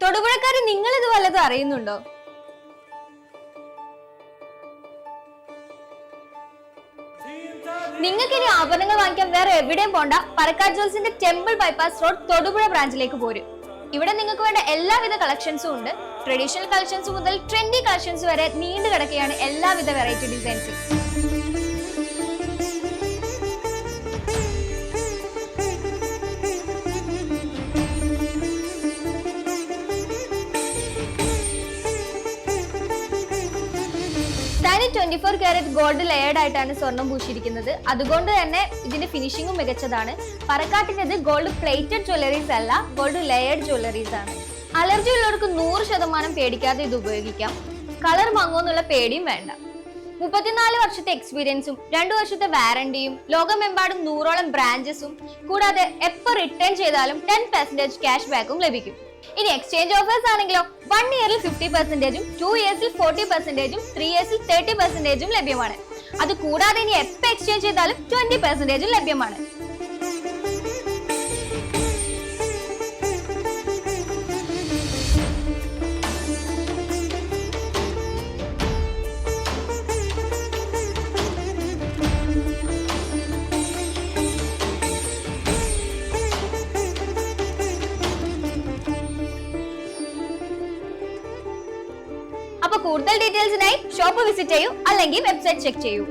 തൊടുപുഴക്കാര് നിങ്ങൾ ഇത് വല്ലതും അറിയുന്നുണ്ടോ? നിങ്ങൾക്ക് ഇനി ആഭരണങ്ങൾ വാങ്ങിക്കാൻ വേറെ എവിടെയും പോണ്ട. പറക്കാട് ജ്വൽസിന്റെ ടെമ്പിൾ ബൈപ്പാസ് റോഡ് തൊടുപുഴ ബ്രാഞ്ചിലേക്ക് പോരും. ഇവിടെ നിങ്ങൾക്ക് വേണ്ട എല്ലാവിധ കളക്ഷൻസും ഉണ്ട്. ട്രഡീഷണൽ കളക്ഷൻസ് മുതൽ ട്രെൻഡി കളക്ഷൻസ് വരെ നീണ്ടു കിടക്കുകയാണ് എല്ലാവിധ വെറൈറ്റി ഡിസൈൻസും. തനി 24 കാരറ്റ് ഗോൾഡ് ലെയർഡ് ആയിട്ടാണ് സ്വർണം പൂശിയിരിക്കുന്നത്. അതുകൊണ്ട് തന്നെ ഇതിന്റെ ഫിനിഷിംഗും മികച്ചതാണ്. പറക്കാട്ടിൻ്റെത് ഗോൾഡ് പ്ലേറ്റഡ് ജ്വല്ലറീസ് അല്ല, ഗോൾഡ് ലെയർഡ് ജ്വല്ലറീസ് ആണ്. അലർജി ഉള്ളവർക്ക് 100% പേടിക്കാതെ ഇത് ഉപയോഗിക്കാം. കളർ മങ്ങുമെന്നുള്ള പേടിയും വേണ്ട. 34 വർഷത്തെ എക്സ്പീരിയൻസും 2 വർഷത്തെ വാറണ്ടിയും ലോകമെമ്പാടും 100ഓളം ബ്രാഞ്ചസും കൂടാതെ എപ്പോൾ റിട്ടേൺ ചെയ്താലും 10% ക്യാഷ് ബാക്കും ലഭിക്കും. ഇനി എക്സ്ചേഞ്ച് ഓഫേഴ്സ് ആണെങ്കിലോ 1 ഇയറിൽ 50%, 2 ഇയേഴ്സിൽ 40%, 3 ഇയേഴ്സിൽ 30% ലഭ്യമാണ്. അത് കൂടാതെ ഇനി എപ്പോൾ എക്സ്ചേഞ്ച് ചെയ്താലും 20% ലഭ്യമാണ്. അപ്പൊ കൂടുതൽ ഡീറ്റെയിൽസിനായി ഷോപ്പ് വിസിറ്റ് ചെയ്യൂ അല്ലെങ്കിൽ വെബ്സൈറ്റ് ചെക്ക് ചെയ്യൂ.